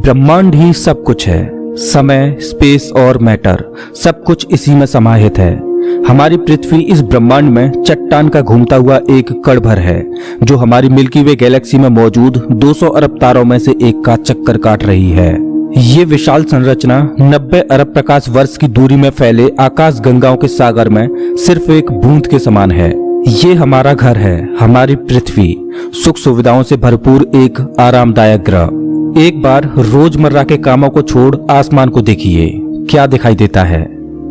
ब्रह्मांड ही सब कुछ है। समय, स्पेस और मैटर सब कुछ इसी में समाहित है। हमारी पृथ्वी इस ब्रह्मांड में चट्टान का घूमता हुआ एक कण भर है, जो हमारी मिल्की वे गैलेक्सी में मौजूद 200 अरब तारों में से एक का चक्कर काट रही है। ये विशाल संरचना 90 अरब प्रकाश वर्ष की दूरी में फैले आकाश गंगाओं के सागर में सिर्फ एक बूंद के समान है। ये हमारा घर है, हमारी पृथ्वी, सुख सुविधाओं से भरपूर एक आरामदायक ग्रह। एक बार रोजमर्रा के कामों को छोड़ आसमान को देखिए, क्या दिखाई देता है।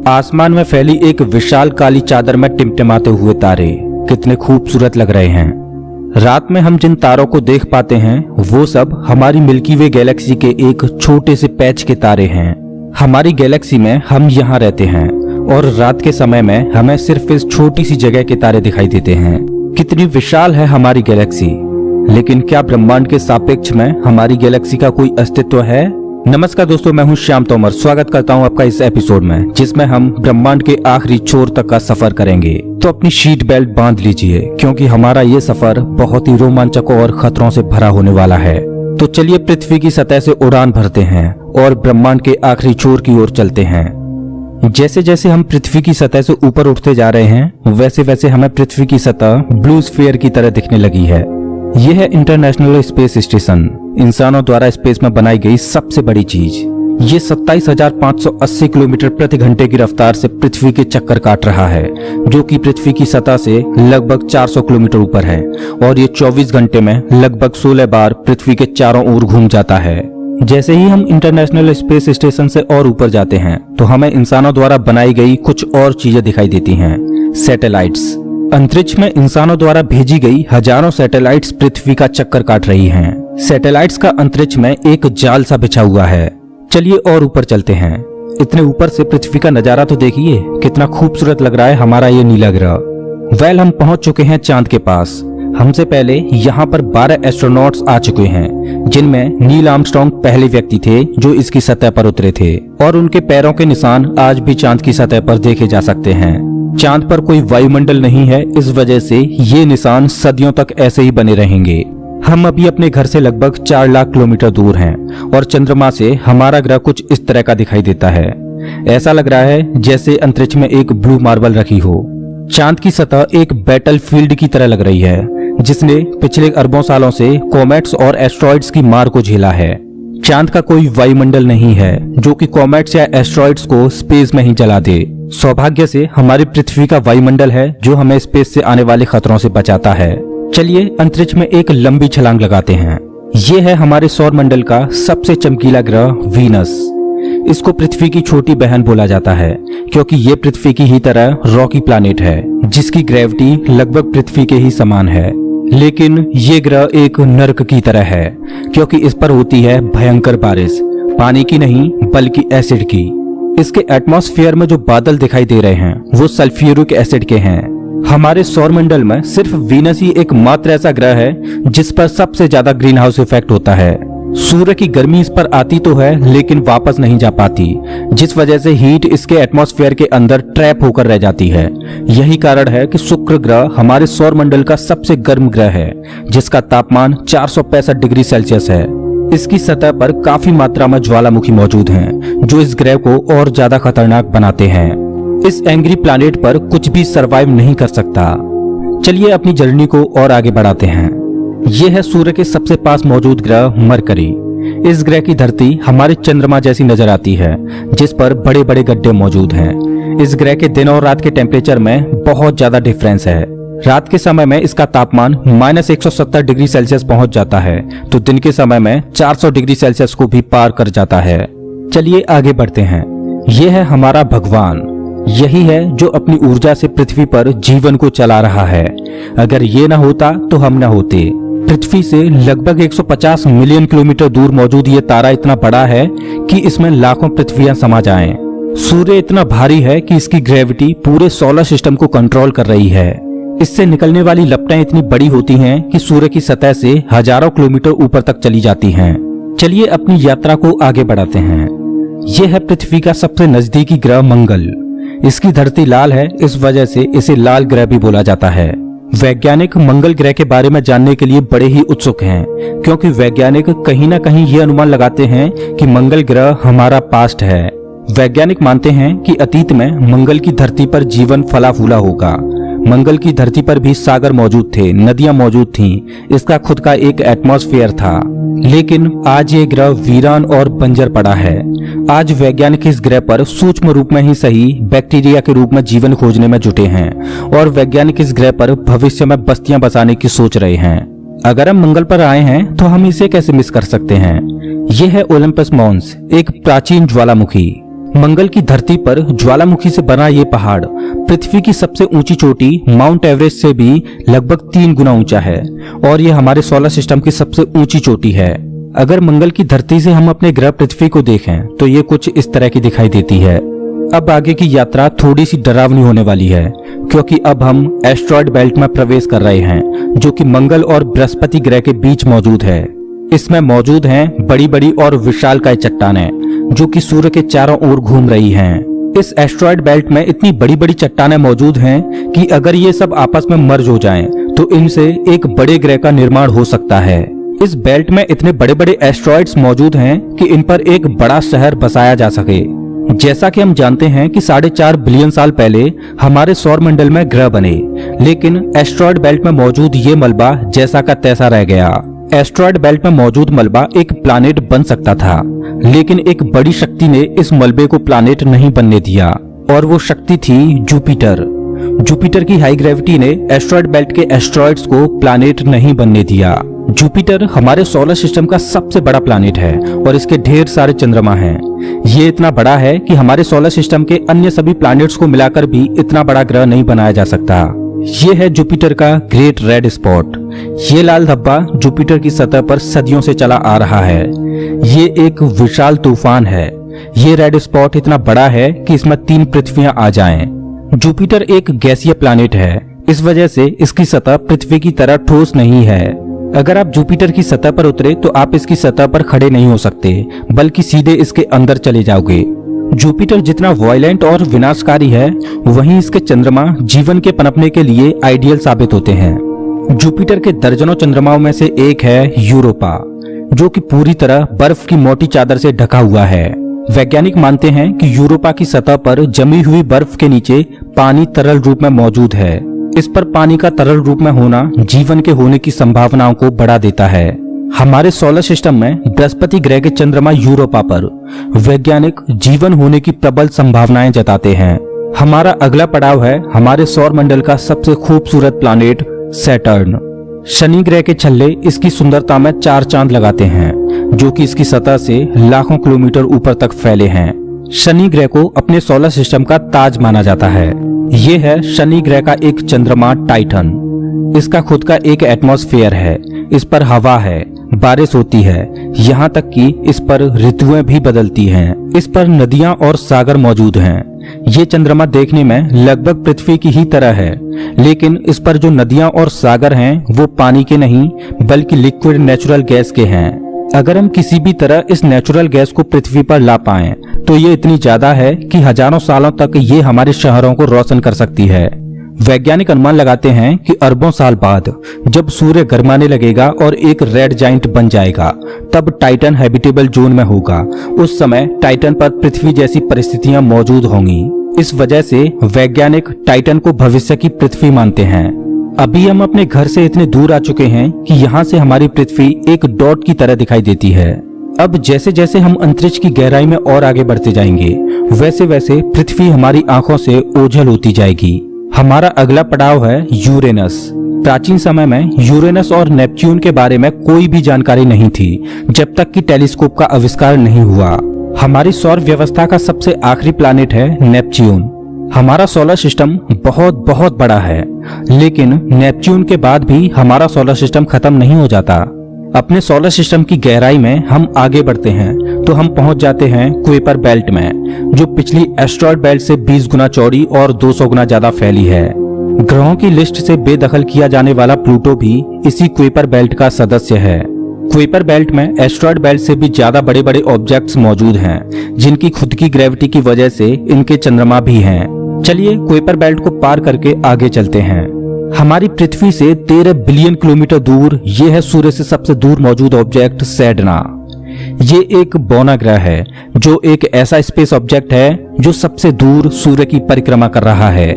आसमान में फैली एक विशाल काली चादर में टिमटिमाते हुए तारे कितने खूबसूरत लग रहे हैं। रात में हम जिन तारों को देख पाते हैं वो सब हमारी मिल्की वे गैलेक्सी के एक छोटे से पैच के तारे हैं। हमारी गैलेक्सी में हम यहाँ रहते हैं और रात के समय में हमें सिर्फ इस छोटी सी जगह के तारे दिखाई देते हैं। कितनी विशाल है हमारी गैलेक्सी, लेकिन क्या ब्रह्मांड के सापेक्ष में हमारी गैलेक्सी का कोई अस्तित्व है? नमस्कार दोस्तों, मैं हूं श्याम तोमर। स्वागत करता हूं आपका इस एपिसोड में, जिसमें हम ब्रह्मांड के आखिरी छोर तक का सफर करेंगे। तो अपनी सीट बेल्ट बांध लीजिए, क्योंकि हमारा ये सफर बहुत ही रोमांचक और खतरों से भरा होने वाला है। तो चलिए पृथ्वी की सतह से उड़ान भरते हैं और ब्रह्मांड के आखिरी छोर की ओर चलते हैं। जैसे जैसे हम पृथ्वी की सतह से ऊपर उठते जा रहे हैं, वैसे वैसे हमें पृथ्वी की सतह ब्लू स्फीयर की तरह दिखने लगी है। यह है इंटरनेशनल स्पेस स्टेशन, इंसानों द्वारा स्पेस में बनाई गई सबसे बड़ी चीज। ये 27,580 किलोमीटर प्रति घंटे की रफ्तार से पृथ्वी के चक्कर काट रहा है, जो कि पृथ्वी की सतह से लगभग 400 किलोमीटर ऊपर है, और ये 24 घंटे में लगभग 16 बार पृथ्वी के चारों ओर घूम जाता है। जैसे ही हम इंटरनेशनल स्पेस स्टेशन से और ऊपर जाते हैं, तो हमें इंसानों द्वारा बनाई गई कुछ और चीजें दिखाई देती हैं। सैटेलाइट्स। अंतरिक्ष में इंसानों द्वारा भेजी गई हजारों सैटेलाइट्स पृथ्वी का चक्कर काट रही हैं। सैटेलाइट्स का अंतरिक्ष में एक जाल सा बिछा हुआ है। चलिए और ऊपर चलते हैं। इतने ऊपर से पृथ्वी का नजारा तो देखिए, कितना खूबसूरत लग रहा है हमारा ये नीला ग्रह। हम पहुंच चुके हैं चांद के पास। हमसे पहले यहाँ पर 12 एस्ट्रोनॉट्स आ चुके हैं, जिनमें नील आर्मस्ट्रांग पहले व्यक्ति थे जो इसकी सतह पर उतरे थे, और उनके पैरों के निशान आज भी चांद की सतह पर देखे जा सकते हैं। चांद पर कोई वायुमंडल नहीं है, इस वजह से ये निशान सदियों तक ऐसे ही बने रहेंगे। हम अभी अपने घर से लगभग 4 लाख किलोमीटर दूर हैं, और चंद्रमा से हमारा ग्रह कुछ इस तरह का दिखाई देता है। ऐसा लग रहा है जैसे अंतरिक्ष में एक ब्लू मार्बल रखी हो। चांद की सतह एक बैटल फील्ड की तरह लग रही है, जिसने पिछले अरबों सालों से कॉमेट्स और एस्ट्रॉइड्स की मार को झेला है। चांद का कोई वायुमंडल नहीं है जो कि कॉमेट्स या एस्ट्रॉइड्स को स्पेस में ही जला दे। सौभाग्य से हमारी पृथ्वी का वायुमंडल है जो हमें स्पेस से आने वाले खतरों से बचाता है। चलिए अंतरिक्ष में एक लंबी छलांग लगाते हैं। ये है हमारे सौर मंडल का सबसे चमकीला ग्रह वीनस। इसको पृथ्वी की छोटी बहन बोला जाता है, क्योंकि ये पृथ्वी की ही तरह रॉकी प्लैनेट है, जिसकी ग्रेविटी लगभग पृथ्वी के ही समान है। लेकिन ये ग्रह एक नर्क की तरह है, क्योंकि इस पर होती है भयंकर बारिश, पानी की नहीं बल्कि एसिड की। इसके एटमॉस्फेयर में जो बादल दिखाई दे रहे हैं वो सल्फ्यूरिक एसिड के हैं। हमारे सौरमंडल में सिर्फ वीनस ही एकमात्र ऐसा ग्रह है जिस पर सबसे ज्यादा ग्रीन हाउस इफेक्ट होता है। सूर्य की गर्मी इस पर आती तो है, लेकिन वापस नहीं जा पाती, जिस वजह से हीट इसके एटमॉस्फेयर के अंदर ट्रैप होकर रह जाती है। यही कारण है कि शुक्र ग्रह हमारे सौरमंडल का सबसे गर्म ग्रह है, जिसका तापमान 465 डिग्री सेल्सियस है। इसकी सतह पर काफी मात्रा में ज्वालामुखी मौजूद हैं, जो इस ग्रह को और ज्यादा खतरनाक बनाते हैं। इस एंग्री प्लैनेट पर कुछ भी सरवाइव नहीं कर सकता। चलिए अपनी जर्नी को और आगे बढ़ाते हैं। यह है सूर्य के सबसे पास मौजूद ग्रह मरकरी। इस ग्रह की धरती हमारे चंद्रमा जैसी नजर आती है, जिस पर बड़े बड़े गड्ढे मौजूद हैं। इस ग्रह के दिन और रात के टेम्परेचर में बहुत ज्यादा डिफरेंस है। रात के समय में इसका तापमान -170 डिग्री सेल्सियस पहुंच जाता है, तो दिन के समय में 400 डिग्री सेल्सियस को भी पार कर जाता है। चलिए आगे बढ़ते हैं। यह है हमारा भगवान। यही है जो अपनी ऊर्जा से पृथ्वी पर जीवन को चला रहा है। अगर ये ना होता तो हम ना होते। पृथ्वी से लगभग 150 मिलियन किलोमीटर दूर मौजूद ये तारा इतना बड़ा है कि इसमें लाखों पृथ्वियां समा जाएं। सूर्य इतना भारी है कि इसकी ग्रेविटी पूरे सोलर सिस्टम को कंट्रोल कर रही है। इससे निकलने वाली लपटें इतनी बड़ी होती हैं कि सूर्य की सतह से हजारों किलोमीटर ऊपर तक चली जाती हैं। चलिए अपनी यात्रा को आगे बढ़ाते हैं। यह है पृथ्वी का सबसे नजदीकी ग्रह मंगल। इसकी धरती लाल है, इस वजह से इसे लाल ग्रह भी बोला जाता है। वैज्ञानिक मंगल ग्रह के बारे में जानने के लिए बड़े ही उत्सुक हैं, क्योंकि वैज्ञानिक कहीं ना कहीं ये अनुमान लगाते हैं कि मंगल ग्रह हमारा पास्ट है। वैज्ञानिक मानते हैं कि अतीत में मंगल की धरती पर जीवन फला फूला होगा। मंगल की धरती पर भी सागर मौजूद थे, नदियां मौजूद थीं, इसका खुद का एक एटमॉस्फेयर था। लेकिन आज ये ग्रह वीरान और बंजर पड़ा है। आज वैज्ञानिक इस ग्रह पर सूक्ष्म रूप में ही सही बैक्टीरिया के रूप में जीवन खोजने में जुटे हैं और वैज्ञानिक इस ग्रह पर भविष्य में बस्तियां बसाने की सोच रहे हैं। अगर हम मंगल पर आए हैं तो हम इसे कैसे मिस कर सकते हैं। यह है ओलंपस मॉन्स, एक प्राचीन ज्वालामुखी। मंगल की धरती पर ज्वालामुखी से बना ये पहाड़ पृथ्वी की सबसे ऊंची चोटी माउंट एवरेस्ट से भी लगभग 3 गुना ऊंचा है और ये हमारे सोलर सिस्टम की सबसे ऊंची चोटी है। अगर मंगल की धरती से हम अपने ग्रह पृथ्वी को देखें तो ये कुछ इस तरह की दिखाई देती है। अब आगे की यात्रा थोड़ी सी डरावनी होने वाली है, क्योंकि अब हम एस्ट्रॉयड बेल्ट में प्रवेश कर रहे हैं, जो कि मंगल और बृहस्पति ग्रह के बीच मौजूद है। इसमें मौजूद हैं बड़ी बड़ी और विशालकाय चट्टानें जो कि सूर्य के चारों ओर घूम रही हैं। इस एस्ट्रॉयड बेल्ट में इतनी बड़ी बड़ी चट्टानें मौजूद हैं कि अगर ये सब आपस में मर्ज हो जाएं, तो इनसे एक बड़े ग्रह का निर्माण हो सकता है। इस बेल्ट में इतने बड़े बड़े एस्ट्रॉयड्स मौजूद हैं कि इन पर एक बड़ा शहर बसाया जा सके। जैसा कि हम जानते हैं कि 4.5 बिलियन साल पहले हमारे सौर मंडल में ग्रह बने, लेकिन एस्ट्रॉयड बेल्ट में मौजूद ये मलबा जैसा का तैसा रह गया। एस्ट्रॉयड बेल्ट में मौजूद मलबा एक प्लैनेट बन सकता था, लेकिन एक बड़ी शक्ति ने इस मलबे को प्लैनेट नहीं बनने दिया और वो शक्ति थी जुपिटर। जुपिटर की हाई ग्रेविटी ने एस्ट्रॉयड बेल्ट के एस्ट्रॉयड्स को प्लैनेट नहीं बनने दिया। जुपिटर हमारे सोलर सिस्टम का सबसे बड़ा प्लैनेट है और इसके ढेर सारे चंद्रमा हैं। ये इतना बड़ा है कि हमारे सोलर सिस्टम के अन्य सभी प्लैनेट्स को मिलाकर भी इतना बड़ा ग्रह नहीं बनाया जा सकता। ये है जुपिटर का ग्रेट रेड स्पॉट। ये लाल धब्बा जुपिटर की सतह पर सदियों से चला आ रहा है। ये एक विशाल तूफान है। ये रेड स्पॉट इतना बड़ा है कि इसमें 3 पृथ्वियां आ जाएं। जुपिटर एक गैसीय प्लैनेट है, इस वजह से इसकी सतह पृथ्वी की तरह ठोस नहीं है। अगर आप जुपिटर की सतह पर उतरे तो आप इसकी सतह पर खड़े नहीं हो सकते, बल्कि सीधे इसके अंदर चले जाओगे। जुपिटर जितना वायलेंट और विनाशकारी है, वहीं इसके चंद्रमा जीवन के पनपने के लिए आइडियल साबित होते हैं। जुपिटर के दर्जनों चंद्रमाओं में से एक है यूरोपा, जो कि पूरी तरह बर्फ की मोटी चादर से ढका हुआ है। वैज्ञानिक मानते हैं कि यूरोपा की सतह पर जमी हुई बर्फ के नीचे पानी तरल रूप में मौजूद है। इस पर पानी का तरल रूप में होना जीवन के होने की संभावनाओं को बढ़ा देता है। हमारे सोलर सिस्टम में बृहस्पति ग्रह के चंद्रमा यूरोपा पर वैज्ञानिक जीवन होने की प्रबल संभावनाएं जताते हैं। हमारा अगला पड़ाव है हमारे सौर मंडल का सबसे खूबसूरत प्लैनेट सैटर्न। शनि ग्रह के छल्ले इसकी सुंदरता में 4 चांद लगाते हैं, जो कि इसकी सतह से लाखों किलोमीटर ऊपर तक फैले हैं। शनि ग्रह को अपने सोलर सिस्टम का ताज माना जाता है। ये है शनि ग्रह का एक चंद्रमा टाइटन। इसका खुद का एक एटमॉस्फेयर है, इस पर हवा है, बारिश होती है, यहाँ तक कि इस पर ऋतुएं भी बदलती हैं। इस पर नदियां और सागर मौजूद हैं। ये चंद्रमा देखने में लगभग पृथ्वी की ही तरह है, लेकिन इस पर जो नदियां और सागर हैं वो पानी के नहीं बल्कि लिक्विड नेचुरल गैस के हैं। अगर हम किसी भी तरह इस नेचुरल गैस को पृथ्वी पर ला पाएं, तो ये इतनी ज्यादा है कि हजारों सालों तक ये हमारे शहरों को रोशन कर सकती है। वैज्ञानिक अनुमान लगाते हैं कि अरबों साल बाद जब सूर्य गर्माने लगेगा और एक रेड जाइंट बन जाएगा, तब टाइटन हैबिटेबल जोन में होगा। उस समय टाइटन पर पृथ्वी जैसी परिस्थितियां मौजूद होंगी। इस वजह से वैज्ञानिक टाइटन को भविष्य की पृथ्वी मानते हैं। अभी हम अपने घर से इतने दूर आ चुके हैं कि यहाँ से हमारी पृथ्वी एक डॉट की तरह दिखाई देती है। अब जैसे जैसे हम अंतरिक्ष की गहराई में और आगे बढ़ते जाएंगे, वैसे वैसे पृथ्वी हमारी आंखों से ओझल होती जाएगी। हमारा अगला पड़ाव है यूरेनस। प्राचीन समय में यूरेनस और नेपच्यून के बारे में कोई भी जानकारी नहीं थी, जब तक कि टेलीस्कोप का आविष्कार नहीं हुआ। हमारी सौर व्यवस्था का सबसे आखिरी प्लैनेट है नेपच्यून। हमारा सोलर सिस्टम बहुत बहुत बड़ा है, लेकिन नेपच्यून के बाद भी हमारा सोलर सिस्टम खत्म नहीं हो जाता। अपने सोलर सिस्टम की गहराई में हम आगे बढ़ते हैं तो हम पहुंच जाते हैं कुइपर बेल्ट में, जो पिछली एस्ट्रॉयड बेल्ट से 20 गुना चौड़ी और 200 गुना ज्यादा फैली है। ग्रहों की लिस्ट से बेदखल किया जाने वाला प्लूटो भी इसी कुइपर बेल्ट का सदस्य है। कुइपर बेल्ट में एस्ट्रॉयड बेल्ट से भी ज्यादा बड़े बड़े ऑब्जेक्ट्स मौजूद हैं, जिनकी खुद की ग्रेविटी की वजह से इनके चंद्रमा भी हैं। चलिए कुइपर बेल्ट को पार करके आगे चलते हैं। हमारी पृथ्वी से 13 बिलियन किलोमीटर दूर ये है सूर्य से सबसे दूर मौजूद ऑब्जेक्ट सेडना। ये एक बौना ग्रह है जो एक ऐसा स्पेस ऑब्जेक्ट है जो सबसे दूर सूर्य की परिक्रमा कर रहा है।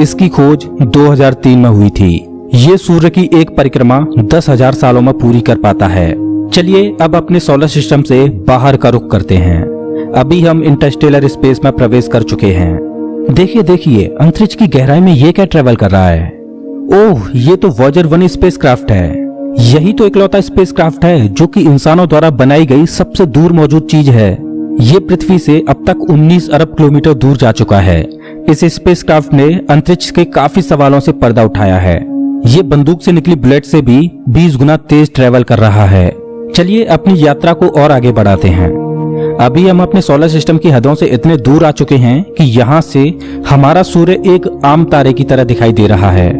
इसकी खोज 2003 में हुई थी। ये सूर्य की एक परिक्रमा 10,000 सालों में पूरी कर पाता है। चलिए अब अपने सोलर सिस्टम से बाहर का रुख करते हैं। अभी हम इंटरस्टेलर स्पेस में प्रवेश कर चुके हैं। देखिए देखिए, अंतरिक्ष की गहराई में ये क्या ट्रेवल कर रहा है। ओह, ये तो वॉयेजर 1 स्पेसक्राफ्ट है। यही तो इकलौता स्पेसक्राफ्ट है जो कि इंसानों द्वारा बनाई गई सबसे दूर मौजूद चीज है। ये पृथ्वी से अब तक 19 अरब किलोमीटर दूर जा चुका है। इस स्पेसक्राफ्ट ने अंतरिक्ष के काफी सवालों से पर्दा उठाया है। ये बंदूक से निकली बुलेट से भी 20 गुना तेज ट्रेवल कर रहा है। चलिए अपनी यात्रा को और आगे बढ़ाते हैं। अभी हम अपने सोलर सिस्टम की हदों से इतने दूर आ चुके हैं कि यहाँ से हमारा सूर्य एक आम तारे की तरह दिखाई दे रहा है,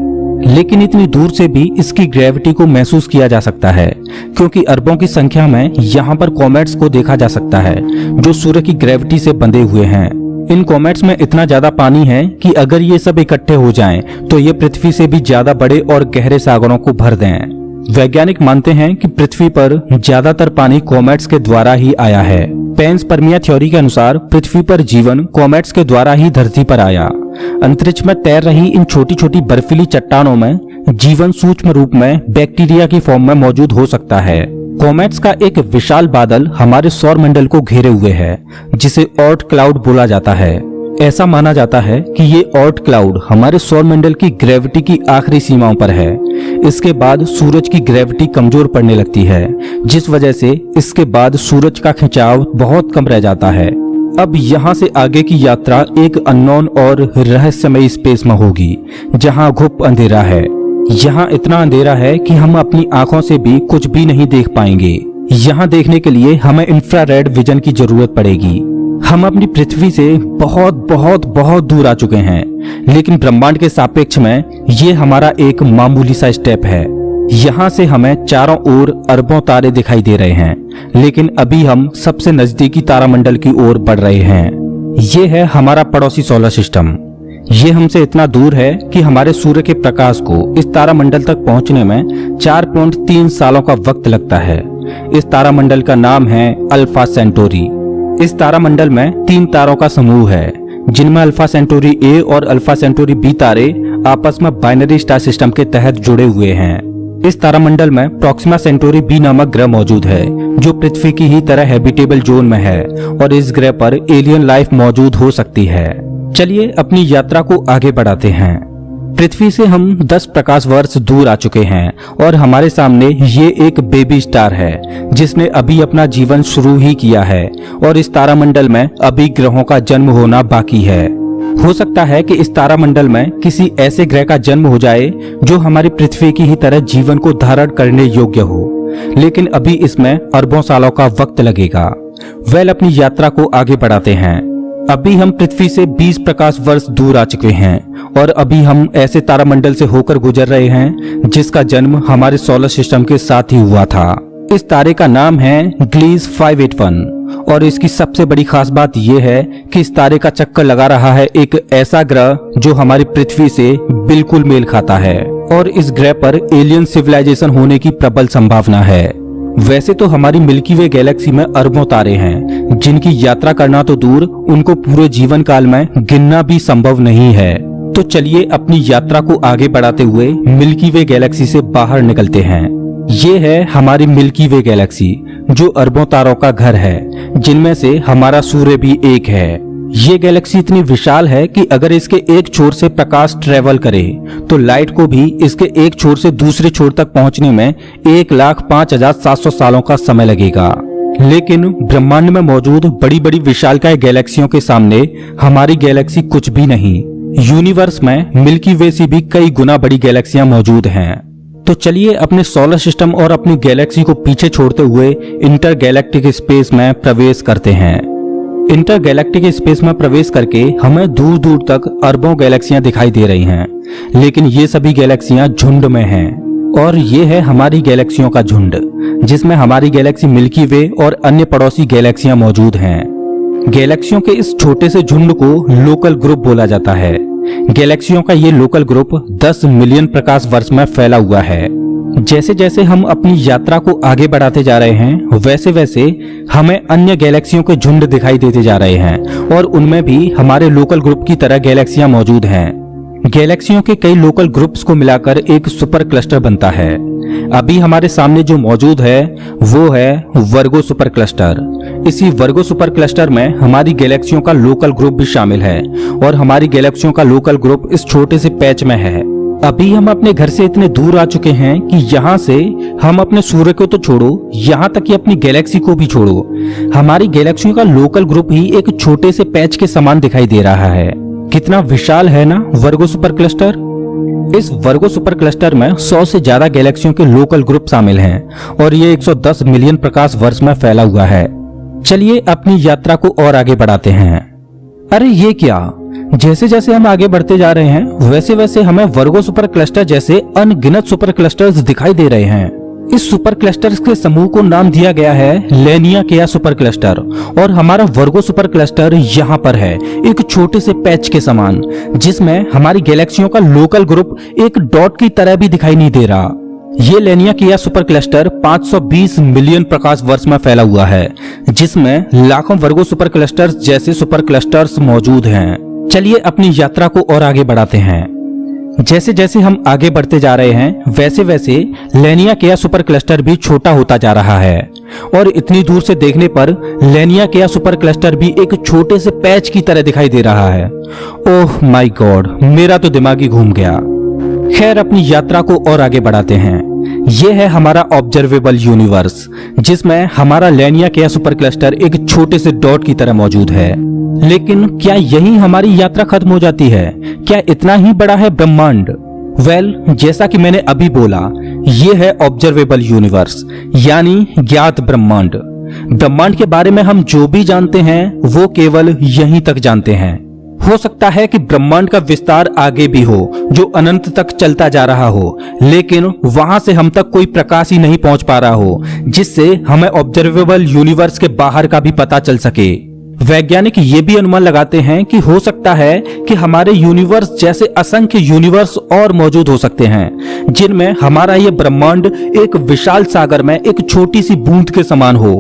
लेकिन इतनी दूर से भी इसकी ग्रेविटी को महसूस किया जा सकता है क्योंकि अरबों की संख्या में यहाँ पर कॉमेट्स को देखा जा सकता है जो सूर्य की ग्रेविटी से बंधे हुए हैं। इन कॉमेट्स में इतना ज्यादा पानी है कि अगर ये सब इकट्ठे हो जाएं, तो ये पृथ्वी से भी ज्यादा बड़े और गहरे सागरों को भर दें। वैज्ञानिक मानते हैं कि पृथ्वी पर ज्यादातर पानी कॉमेट्स के द्वारा ही आया है। पेंसपर्मिया थ्योरी के अनुसार पृथ्वी पर जीवन कॉमेट्स के द्वारा ही धरती पर आया। अंतरिक्ष में तैर रही इन छोटी छोटी बर्फीली चट्टानों में जीवन सूक्ष्म रूप में बैक्टीरिया की फॉर्म में मौजूद हो सकता है। कॉमेट्स का एक विशाल बादल हमारे सौर मंडल को घेरे हुए है, जिसे ऑर्ट क्लाउड बोला जाता है। ऐसा माना जाता है कि ये ऑर्ट क्लाउड हमारे सौर मंडल की ग्रेविटी की आखिरी सीमाओं पर है। इसके बाद सूरज की ग्रेविटी कमजोर पड़ने लगती है, जिस वजह से इसके बाद सूरज का खिंचाव बहुत कम रह जाता है। अब यहाँ से आगे की यात्रा एक अननोन और रहस्यमयी स्पेस में होगी, जहाँ घुप अंधेरा है। यहाँ इतना अंधेरा है कि हम अपनी आंखों से भी कुछ भी नहीं देख पाएंगे। यहाँ देखने के लिए हमें इंफ्रारेड विजन की जरूरत पड़ेगी। हम अपनी पृथ्वी से बहुत बहुत बहुत दूर आ चुके हैं, लेकिन ब्रह्मांड के सापेक्ष में ये हमारा एक मामूली सा स्टेप है। यहाँ से हमें चारों ओर अरबों तारे दिखाई दे रहे हैं, लेकिन अभी हम सबसे नजदीकी तारामंडल की ओर बढ़ रहे हैं। ये है हमारा पड़ोसी सोलर सिस्टम। ये हमसे इतना दूर है कि हमारे सूर्य के प्रकाश को इस तारामंडल तक पहुंचने में 4.3 सालों का वक्त लगता है। इस तारामंडल का नाम है अल्फा सेंटोरी। इस तारामंडल में 3 तारों का समूह है, जिनमें अल्फा सेंटोरी ए और अल्फा सेंटोरी बी तारे आपस में बाइनरी स्टार सिस्टम के तहत जुड़े हुए हैं। इस तारामंडल में प्रोक्सिमा सेंटोरी बी नामक ग्रह मौजूद है, जो पृथ्वी की ही तरह हैबिटेबल जोन में है और इस ग्रह पर एलियन लाइफ मौजूद हो सकती है। चलिए अपनी यात्रा को आगे बढ़ाते हैं। पृथ्वी से हम 10 प्रकाश वर्ष दूर आ चुके हैं और हमारे सामने ये एक बेबी स्टार है, जिसने अभी अपना जीवन शुरू ही किया है और इस तारामंडल में अभी ग्रहों का जन्म होना बाकी है। हो सकता है कि इस तारामंडल में किसी ऐसे ग्रह का जन्म हो जाए जो हमारी पृथ्वी की ही तरह जीवन को धारण करने योग्य हो, लेकिन अभी इसमें अरबों सालों का वक्त लगेगा। वेल, अपनी यात्रा को आगे बढ़ाते हैं। अभी हम पृथ्वी से 20 प्रकाश वर्ष दूर आ चुके हैं और अभी हम ऐसे तारामंडल से होकर गुजर रहे हैं जिसका जन्म हमारे सोलर सिस्टम के साथ ही हुआ था। इस तारे का नाम है ग्लीस 581 और इसकी सबसे बड़ी खास बात यह है कि इस तारे का चक्कर लगा रहा है एक ऐसा ग्रह जो हमारी पृथ्वी से बिल्कुल मेल खाता है और इस ग्रह पर एलियन सिविलाइजेशन होने की प्रबल संभावना है। वैसे तो हमारी मिल्की वे गैलेक्सी में अरबों तारे हैं, जिनकी यात्रा करना तो दूर, उनको पूरे जीवन काल में गिनना भी संभव नहीं है। तो चलिए अपनी यात्रा को आगे बढ़ाते हुए मिल्की वे गैलेक्सी से बाहर निकलते हैं। ये है हमारी मिल्की वे गैलेक्सी, जो अरबों तारों का घर है, जिनमें से हमारा सूर्य भी एक है। ये गैलेक्सी इतनी विशाल है कि अगर इसके एक छोर से प्रकाश ट्रेवल करे तो लाइट को भी इसके एक छोर से दूसरे छोर तक पहुंचने में 1,05,700 सालों का समय लगेगा। लेकिन ब्रह्मांड में मौजूद बड़ी बड़ी विशालकाय गैलेक्सियों के सामने हमारी गैलेक्सी कुछ भी नहीं। यूनिवर्स में मिल्की वे से भी कई गुना बड़ी गैलेक्सियां मौजूद हैं। तो चलिए अपने सोलर सिस्टम और अपनी गैलेक्सी को पीछे छोड़ते हुए इंटर गैलेक्टिक स्पेस में प्रवेश करते हैं। इंटर गैलेक्टिक स्पेस में प्रवेश करके हमें दूर दूर तक अरबों गैलेक्सियां दिखाई दे रही हैं, लेकिन ये सभी गैलेक्सियां झुंड में हैं और ये है हमारी गैलेक्सियों का झुंड, जिसमें हमारी गैलेक्सी मिल्की वे और अन्य पड़ोसी गैलेक्सियां मौजूद हैं। गैलेक्सियों के इस छोटे से झुंड को लोकल ग्रुप बोला जाता है। गैलेक्सियों का ये लोकल ग्रुप 10 मिलियन प्रकाश वर्ष में फैला हुआ है। जैसे जैसे हम अपनी यात्रा को आगे बढ़ाते जा रहे हैं, वैसे वैसे हमें अन्य गैलेक्सियों के झुंड दिखाई देते जा रहे हैं और उनमें भी हमारे लोकल ग्रुप की तरह गैलेक्सियां मौजूद हैं। गैलेक्सियों के कई लोकल ग्रुप्स को मिलाकर एक सुपर क्लस्टर बनता है। अभी हमारे सामने जो मौजूद है वो है वर्गो सुपर क्लस्टर। इसी वर्गो सुपर क्लस्टर में हमारी गैलेक्सियों का लोकल ग्रुप भी शामिल है और हमारी गैलेक्सियों का लोकल ग्रुप इस छोटे से पैच में है। अभी हम अपने घर से इतने दूर आ चुके हैं कि यहाँ से हम अपने सूर्य को तो छोड़ो, यहाँ तक कि अपनी गैलेक्सी को भी छोड़ो, हमारी गैलेक्सियों का लोकल ग्रुप ही एक छोटे से पैच के समान दिखाई दे रहा है। कितना विशाल है ना वर्गो सुपर क्लस्टर। इस वर्गो सुपर क्लस्टर में 100 से ज्यादा गैलेक्सियों के लोकल ग्रुप शामिल हैं और ये 110 मिलियन प्रकाश वर्ष में फैला हुआ है। चलिए अपनी यात्रा को और आगे बढ़ाते हैं। अरे ये क्या, जैसे जैसे हम आगे बढ़ते जा रहे हैं वैसे वैसे हमें वर्गो सुपर क्लस्टर जैसे अनगिनत सुपर क्लस्टर्स दिखाई दे रहे हैं। इस सुपर क्लस्टर्स के समूह को नाम दिया गया है लेनियाकेया सुपर क्लस्टर और हमारा वर्गो सुपर क्लस्टर यहाँ पर है, एक छोटे से पैच के समान, जिसमें हमारी गैलेक्सियों का लोकल ग्रुप एक डॉट की तरह भी दिखाई नहीं दे रहा। ये लेनियाकेया सुपर क्लस्टर 520 मिलियन प्रकाश वर्ष में फैला हुआ है, जिसमें लाखों वर्गो सुपर क्लस्टर्स जैसे सुपर क्लस्टर्स मौजूद हैं। चलिए अपनी यात्रा को और आगे बढ़ाते हैं। जैसे जैसे हम आगे बढ़ते जा रहे हैं वैसे वैसे लेनियाकेया सुपर क्लस्टर भी छोटा होता जा रहा है और इतनी दूर से देखने पर लेनियाकेया सुपर क्लस्टर भी एक छोटे से पैच की तरह दिखाई दे रहा है। ओह माय गॉड, मेरा तो दिमाग ही घूम गया। खैर अपनी यात्रा को और आगे बढ़ाते हैं। यह है हमारा ऑब्जर्वेबल यूनिवर्स, जिसमें हमारा लेनियाकेया सुपर क्लस्टर एक छोटे से डॉट की तरह मौजूद है। लेकिन क्या यही हमारी यात्रा खत्म हो जाती है? क्या इतना ही बड़ा है ब्रह्मांड? जैसा कि मैंने अभी बोला, यह है ऑब्जर्वेबल यूनिवर्स यानी ज्ञात ब्रह्मांड। ब्रह्मांड के बारे में हम जो भी जानते हैं वो केवल यहीं तक जानते हैं। हो सकता है कि ब्रह्मांड का विस्तार आगे भी हो जो अनंत तक चलता जा रहा हो, लेकिन वहां से हम तक कोई प्रकाश ही नहीं पहुंच पा रहा हो जिससे हमें ऑब्जर्वेबल यूनिवर्स के बाहर का भी पता चल सके। वैज्ञानिक ये भी अनुमान लगाते हैं कि हो सकता है कि हमारे यूनिवर्स जैसे असंख्य यूनिवर्स और मौजूद हो सकते हैं, जिनमें हमारा ये ब्रह्मांड एक विशाल सागर में एक छोटी सी बूंद के समान हो।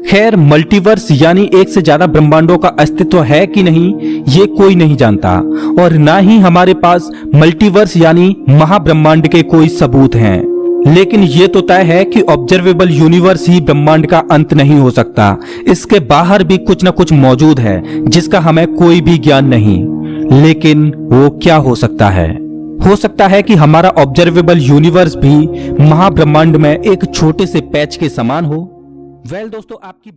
खैर मल्टीवर्स यानी एक से ज्यादा ब्रह्मांडों का अस्तित्व है कि नहीं ये कोई नहीं जानता और ना ही हमारे पास मल्टीवर्स यानी महाब्रह्मांड के कोई सबूत हैं। लेकिन ये तो तय है कि ऑब्जर्वेबल यूनिवर्स ही ब्रह्मांड का अंत नहीं हो सकता, इसके बाहर भी कुछ न कुछ मौजूद है जिसका हमें कोई भी ज्ञान नहीं। लेकिन वो क्या हो सकता है? हो सकता है कि हमारा ऑब्जर्वेबल यूनिवर्स भी महाब्रह्मांड में एक छोटे से पैच के समान हो। दोस्तों आपकी